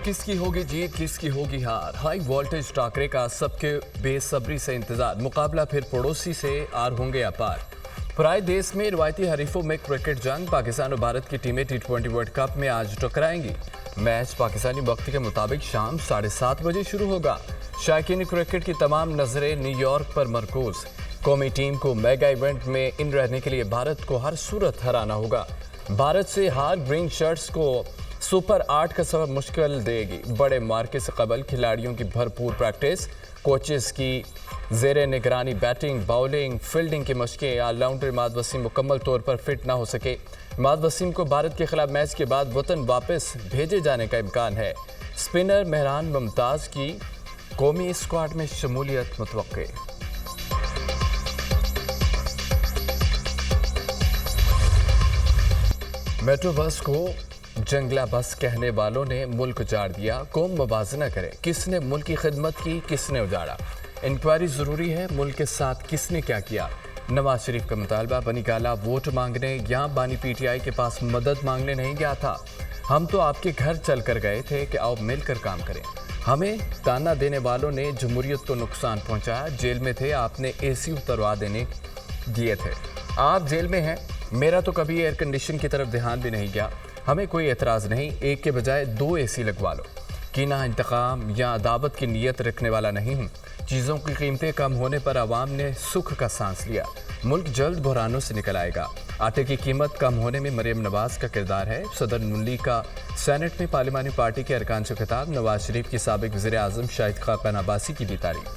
किसकी होगी जीत, किसकी होगी हार। हाई वोल्टेज टाकरे का सबके बेसब्री से इंतजार। मुकाबला फिर पड़ोसी से आर होंगे अपार। पराए देश में रिवायती हरीफों में क्रिकेट जंग। पाकिस्तान और भारत की टीमें T20 वर्ल्ड कप में आज टकराएंगी। मैच पाकिस्तानी वक्त के मुताबिक शाम 7:30 बजे शुरू होगा। शायकीन क्रिकेट की तमाम नजरें न्यूयॉर्क पर मरकूज। कौमी टीम को मेगा इवेंट में इन रहने के लिए भारत को हर सूरत हराना होगा। भारत से हार ग्रीन शर्ट्स को सुपर 8 का सबब मुश्किल देगी। बड़े मार्के से कबल खिलाड़ियों की भरपूर प्रैक्टिस, कोचेस की ज़ेरे निगरानी बैटिंग, बाउलिंग, फील्डिंग की मशकें। ऑलराउंडर इमाद वसीम मुकम्मल तौर पर फिट ना हो सके। इमाद वसीम को भारत के खिलाफ मैच के बाद वतन वापस भेजे जाने का इम्कान है। स्पिनर मेहरान मुमताज़ की कौमी स्क्वाड में शमूलियत मुतवक्के। मेट्रो बस को जंगला बस कहने वालों ने मुल्क उजाड़ दिया। कौम मुवाजना करे, किसने मुल्क की खिदमत की, किसने उजाड़ा। इंक्वायरी ज़रूरी है, मुल्क के साथ किसने क्या किया। नवाज शरीफ का मुतालबा, बनी गाला वोट मांगने यहाँ बानी PTI के पास मदद मांगने नहीं गया था। हम तो आपके घर चल कर गए थे कि आओ मिलकर काम करें। हमें ताना देने वालों ने जमहूरियत को नुकसान पहुँचाया। जेल में थे, आपने AC उतरवा देने दिए थे। आप जेल में हैं, मेरा तो कभी एयर कंडीशन की तरफ ध्यान भी नहीं गया। हमें कोई एतराज़ नहीं, एक के बजाय 2 AC लगवा लो। कीना, इंतकाम या अदावत की नीयत रखने वाला नहीं हूँ। चीज़ों की कीमतें कम होने पर आवाम ने सुख का सांस लिया। मुल्क जल्द बहरानों से निकल आएगा। आटे की कीमत कम होने में मरियम नवाज का किरदार है। सदर नुली का सेनेट में पार्लिमानी पार्टी के अरकान से खिताब। नवाज शरीफ की साबिक वज़ीर आज़म शाहिद खाकन अब्बासी की भी तारीफ।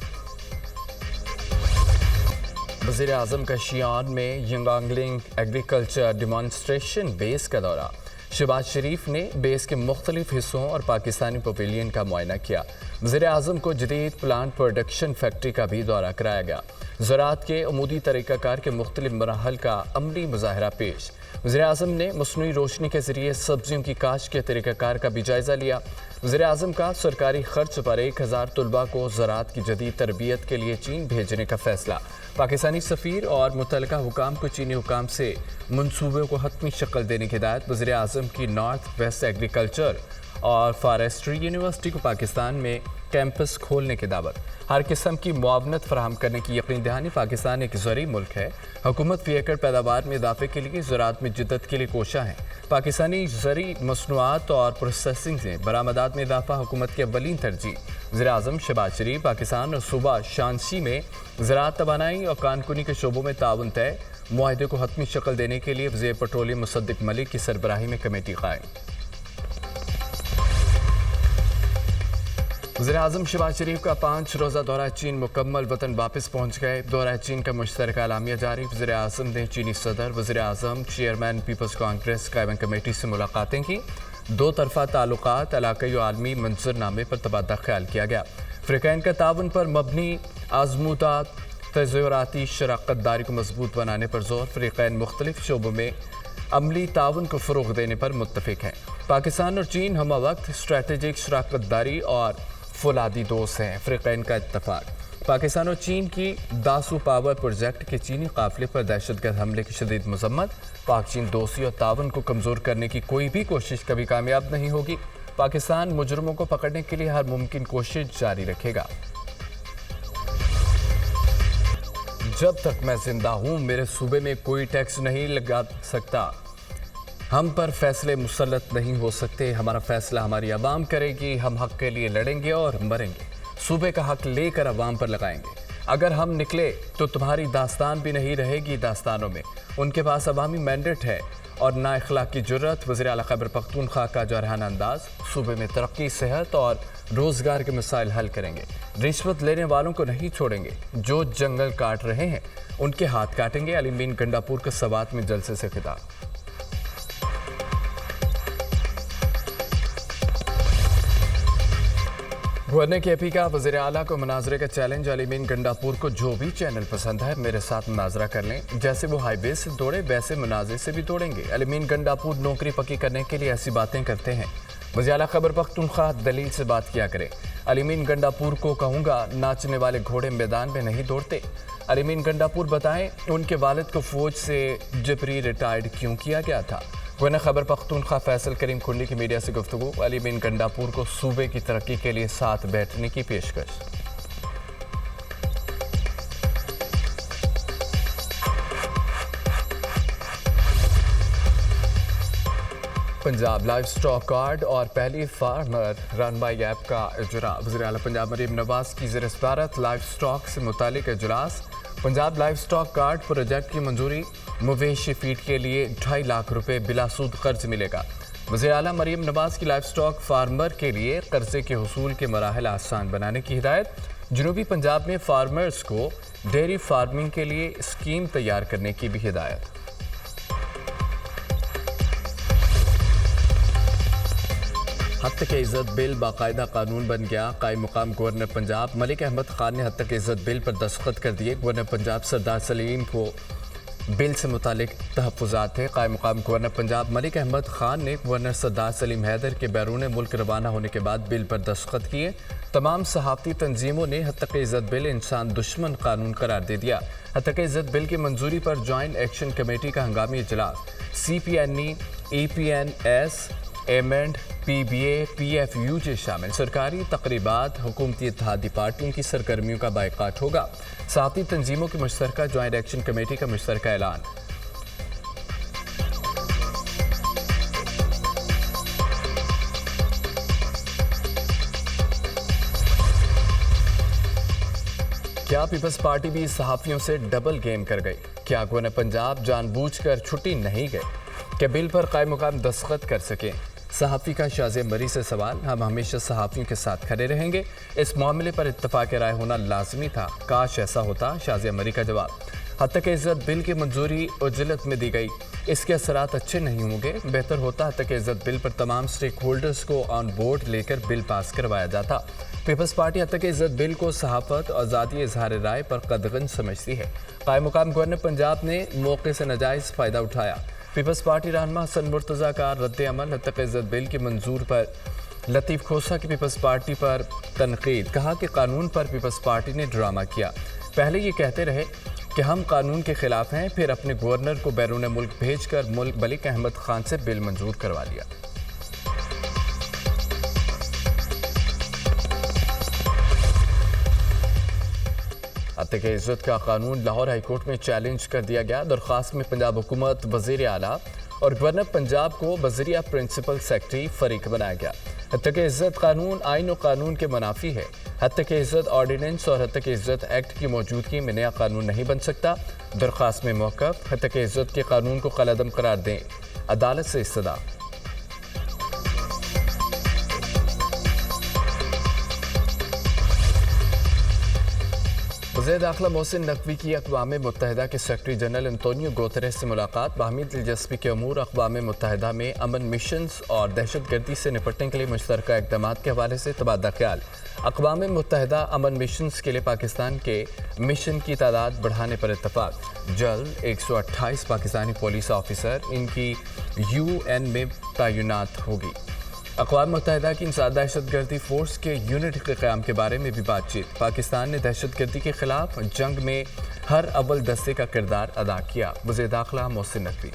वज़ीर आज़म का शियान में यंगांगलिंग एग्रीकल्चर डिमॉन्स्ट्रेशन बेस का दौरा। शहबाज शरीफ ने बेस के मुख्तलिफ हिस्सों और पाकिस्तानी पवेलियन का मुआयना किया। वज़ीर आज़म को जदीद प्लांट प्रोडक्शन फैक्ट्री का भी दौरा कराया गया। ज़राअत के अमूदी तरीक़ाकार के मुख्तलिफ मराहल का अमली मुज़ाहरा पेश। वज़ीर आज़म ने मसनूई रोशनी के ज़रिए सब्जियों की काश्त के तरीक़ाकार का भी जायज़ा लिया। वज़ीर आज़म का सरकारी खर्च पर 1000 तलबा को ज़राअत की जदीद तरबियत के लिए चीन भेजने का फैसला। पाकिस्तानी सफ़ीर और मुतल्लिका हुकाम को चीनी हुकाम से मनसूबों को हतमी शक्ल देने की हिदायत। वज़ीर आज़म की नॉर्थ वेस्ट एग्रीकल्चर और फॉरेस्ट्री यूनिवर्सिटी को पाकिस्तान में कैंपस खोलने की दावत। हर किस्म की मुआवनत फराहम करने की यकीन दहानी। पाकिस्तान एक ज़री मुल्क है। हुकूमत फी एकड़ पैदावार में इजाफे के लिए ज़राअत में जिद्दत के लिए कोशा है। पाकिस्तानी ज़री मसनूआत और प्रोसेसिंग से बरामदात में इजाफा हुकूमत की अव्वलीन तरजीह। वज़ीर आज़म शहबाज शरीफ पाकिस्तान और सूबा शांसी में ज़राअत, तवानाई और कानकुनी के शोबों में ताउन तय। मुआहदे को हतमी शक्ल देने के लिए वज़ीर पेट्रोलियम मुसद्दिक मलिक की सरबराही में कमेटी कायम। वज़ीर आज़म शहबाज शरीफ का 5 रोज़ा दौरा चीन मुकम्मल, वतन वापस पहुँच गए। दौरा चीन का मुश्तरका एलामिया जारी। वज़ीर आज़म ने चीनी सदर, वज़ीर आज़म, चेयरमैन पीपल्स कांग्रेस कायम कमेटी से मुलाकातें की। 2 तरफ़ा ताल्लुकात, इलाक़ाई और आलमी मंजरनामे पर तबादला ख्याल किया गया। फ़रीक़ैन का ताउन पर मबनी आज़मूदात तज़व्वुराती शराकत दारी को मजबूत बनाने पर जोर। फ़रीक़ैन मुख्तलिफ शोबों में अमली ताउन को फ़रोग़ देने पर मुत्तफ़िक़ हैं। पाकिस्तान और चीन हम वक्त स्ट्रैटेजिक शराकत दारी और फौलादी दोस्त हैं। फ़रीक़ैन का इत्तफ़ाक़। पाकिस्तान और चीन की दासू पावर प्रोजेक्ट के चीनी काफ़िले पर दहशतगर्द हमले की शदीद मज़म्मत। पाक चीन दोस्ती और ताउन को कमज़ोर करने की कोई भी कोशिश कभी कामयाब नहीं होगी। पाकिस्तान मुजरमों को पकड़ने के लिए हर मुमकिन कोशिश जारी रखेगा। जब तक मैं जिंदा हूँ, मेरे सूबे में कोई टैक्स नहीं लगा सकता। हम पर फैसले मुसल्लत नहीं हो सकते। हमारा फैसला हमारी आवाम करेगी। हम हक के लिए लड़ेंगे और मरेंगे। सूबे का हक लेकर आवाम पर लगाएंगे। अगर हम निकले तो तुम्हारी दास्तान भी नहीं रहेगी दास्तानों में। उनके पास अवामी मैंडेट है और ना इखलाक की जुर्रत। वज़ीर आला खैबर पख्तूनख्वा का जरहाना अंदाज। सूबे में तरक्की, सेहत और रोज़गार के मसाइल हल करेंगे। रिश्वत लेने वालों को नहीं छोड़ेंगे। जो जंगल काट रहे हैं उनके हाथ काटेंगे। अली मीन गंडापुर के सवात में जलसे से खिताब। गवर्नर KP का वज़ीर आला को मुनाजरे का चैलेंज। अली मीन गंडापुर को जो भी चैनल पसंद है मेरे साथ मुनाजरा कर लें। जैसे वो हाईवे से दौड़े वैसे मुनाजरे से भी दौड़ेंगे। अली मीन गंडापुर नौकरी पक्की करने के लिए ऐसी बातें करते हैं। वज़ीर आला खैबर पख्तूनख्वा दलील से बात किया करें। अली मीन गंडापुर को कहूँगा, नाचने वाले घोड़े मैदान में नहीं दौड़ते। अली मीन गंडापुर बताएं उनके वालिद को फ़ौज से जबरी रिटायर्ड क्यों किया गया था। گورنر خیبر پختونخوا فیصل کریم کنڈی کی میڈیا سے گفتگو، علی بن گنڈاپور کو صوبے کی ترقی کے لیے ساتھ بیٹھنے کی پیشکش۔ پنجاب لائف سٹاک کارڈ اور پہلی فارمر رن بائی ایپ کا اجراء، وزیر اعلیٰ پنجاب مریم نواز کی زیر صدارت لائف سٹاک سے متعلق اجلاس۔ Punjab life stock card project کی منظوری، مویشی فیڈ کے لیے 2.5 لاکھ روپے بلا سود قرض ملے گا۔ وزیر اعلیٰ مریم نواز کی لائف سٹاک فارمر کے لیے قرضے کے حصول کے مراحل آسان بنانے کی ہدایت۔ جنوبی پنجاب میں فارمرز کو ڈیری فارمنگ کے لیے اسکیم تیار کرنے کی بھی ہدایت۔ حد تک عزت بل باقاعدہ قانون بن گیا، قائم مقام گورنر پنجاب ملک احمد خان نے حد تک عزت بل پر دستخط کر دیے۔ گورنر پنجاب سردار سلیم کو بل سے متعلق تحفظات تھے۔ قائم مقام گورنر پنجاب ملک احمد خان نے گورنر سردار سلیم حیدر کے بیرون ملک روانہ ہونے کے بعد بل پر دستخط کیے۔ تمام صحافتی تنظیموں نے حد تک عزت بل انسان دشمن قانون قرار دے دیا۔ حد تک عزت بل کی منظوری پر جوائنٹ ایکشن کمیٹی کا ہنگامی اجلاس۔ C P N E, A P N S, AMEND, P B A, P F U J شامل سرکاری تقریبات، حکومتی اتحادی پارٹیوں کی سرگرمیوں کا بائیکاٹ ہوگا۔ صحافتی تنظیموں کی مشترکہ جوائنٹ ایکشن کمیٹی کا مشترکہ اعلان۔ کیا پیپلز پارٹی بھی صحافیوں سے ڈبل گیم کر گئی؟ کیا گورنر پنجاب جان بوجھ کر چھٹی نہیں گئے کہ بل پر قائم مقام دستخط کر سکیں؟ صحافی کا شازیہ مری سے سوال۔ ہم ہمیشہ صحافیوں کے ساتھ کھڑے رہیں گے، اس معاملے پر اتفاق رائے ہونا لازمی تھا، کاش ایسا ہوتا۔ شازیہ مری کا جواب۔ حد تک عزت بل کی منظوری عجلت میں دی گئی، اس کے اثرات اچھے نہیں ہوں گے، بہتر ہوتا حد تک عزت بل پر تمام سٹیک ہولڈرز کو آن بورڈ لے کر بل پاس کروایا جاتا۔ پیپلز پارٹی حد تک عزت بل کو صحافت اور آزادی اظہار رائے پر قدغن سمجھتی ہے۔ قائم مقام گورنر پنجاب نے موقع سے ناجائز فائدہ اٹھایا۔ پیپلز پارٹی رہنما حسن مرتضیٰ کا رد عمل حد تک عزت بل کی منظور پر لطیف کھوسہ کی پیپلز پارٹی پر تنقید، کہا کہ قانون پر پیپلز پارٹی نے ڈرامہ کیا۔ پہلے یہ کہتے رہے کہ ہم قانون کے خلاف ہیں، پھر اپنے گورنر کو بیرون ملک بھیج کر ملک احمد خان سے بل منظور کروا لیا۔ حد تک عزت کا قانون لاہور ہائی کورٹ میں چیلنج کر دیا گیا۔ درخواست میں پنجاب حکومت، وزیر اعلیٰ اور گورنر پنجاب کو وزیرِ پرنسپل سیکرٹری فریق بنایا گیا۔ حد تک عزت قانون آئین و قانون کے منافی ہے۔ حد تک عزت آرڈیننس اور حد تک عزت ایکٹ کی موجودگی میں نیا قانون نہیں بن سکتا۔ درخواست میں موقف، حد تک عزت کے قانون کو کالعدم قرار دیں، عدالت سے استدعا۔ وزیر داخلہ محسن نقوی کی اقوام متحدہ کے سیکرٹری جنرل انطونیو گوتریس سے ملاقات۔ باہمی دلچسپی کے امور، اقوام متحدہ میں امن مشنز اور دہشت گردی سے نپٹنے کے لیے مشترکہ اقدامات کے حوالے سے تبادلہ خیال۔ اقوام متحدہ امن مشنز کے لیے پاکستان کے مشن کی تعداد بڑھانے پر اتفاق۔ جلد 128 پاکستانی پولیس آفیسر ان کی یو این میں تعینات ہوگی۔ اقوام متحدہ کی انسداد دہشت گردی فورس کے یونٹ کے قیام کے بارے میں بھی بات چیت۔ پاکستان نے دہشت گردی کے خلاف جنگ میں ہر اول دستے کا کردار ادا کیا۔ وزیر داخلہ محسن نقوی۔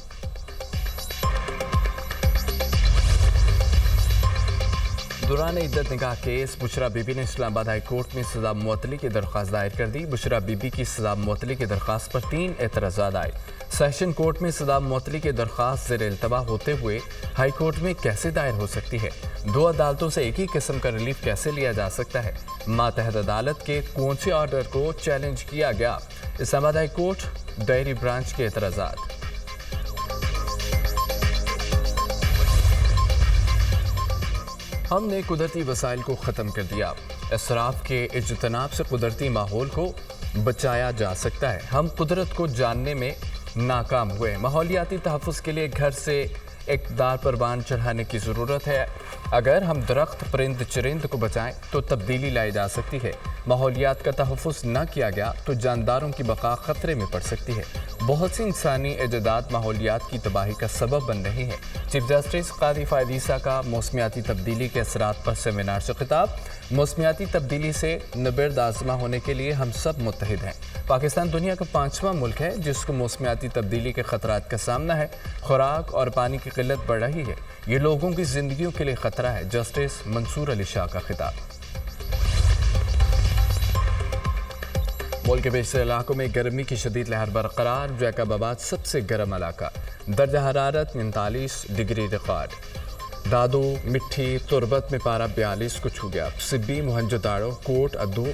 دوران عدت نکاح کیس بشرا بی بی نے اسلام آباد ہائی کورٹ میں سزا معطلی کی درخواست دائر کر دی۔ بشرا بی بی کی سزا معطلی کی درخواست پر 3 اعتراضات آئے۔ سیشن کورٹ میں سزا معطلی کی درخواست زیر التوا ہوتے ہوئے ہائی کورٹ میں کیسے دائر ہو سکتی ہے؟ 2 عدالتوں سے ایک ہی قسم کا ریلیف کیسے لیا جا سکتا ہے؟ ماتحت عدالت کے کون سے آرڈر کو چیلنج کیا گیا؟ اسلام آباد ہائی کورٹ ڈائری برانچ کے اعتراضات۔ ہم نے قدرتی وسائل کو ختم کر دیا۔ اسراف کے اجتناب سے قدرتی ماحول کو بچایا جا سکتا ہے۔ ہم قدرت کو جاننے میں ناکام ہوئے۔ ماحولیاتی تحفظ کے لیے گھر سے اقتدار پروان چڑھانے کی ضرورت ہے۔ اگر ہم درخت، پرند چرند کو بچائیں تو تبدیلی لائی جا سکتی ہے۔ ماحولیات کا تحفظ نہ کیا گیا تو جانداروں کی بقا خطرے میں پڑ سکتی ہے۔ بہت سی انسانی ایجادات ماحولیات کی تباہی کا سبب بن رہی ہیں۔ چیف جسٹس قاضی فائد عیسیٰ کا موسمیاتی تبدیلی کے اثرات پر سیمینار سے خطاب۔ موسمیاتی تبدیلی سے نبرد آزما ہونے کے لیے ہم سب متحد ہیں۔ پاکستان دنیا کا 5واں ملک ہے جس کو موسمیاتی تبدیلی کے خطرات کا سامنا ہے۔ خوراک اور پانی کی قلت بڑھ رہی ہے، یہ لوگوں کی زندگیوں کے لیے خطرہ ہے، جسٹس منصور علی شاہ کا خطاب۔ ملک کے بیشتر علاقوں میں گرمی کی شدید لہر برقرار، جیکب آباد سب سے گرم علاقہ، درجہ حرارت 39 ڈگری ریکارڈ۔ دادو، مٹھی، تربت میں پارہ 42 کو چھو گیا۔ سبی، موہنجو داڑو، کوٹ ادو،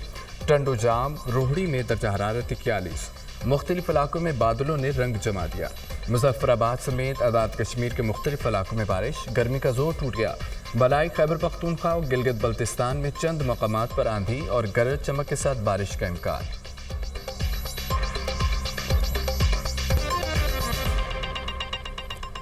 ٹنڈو جام، روہڑی میں درجہ حرارت 41۔ مختلف علاقوں میں بادلوں نے رنگ جما دیا۔ مظفر آباد سمیت آزاد کشمیر کے مختلف علاقوں میں بارش، گرمی کا زور ٹوٹ گیا۔ بالائی خیبر پختونخوا اور گلگت بلتستان میں چند مقامات پر آندھی اور گرج چمک کے ساتھ بارش کا امکان۔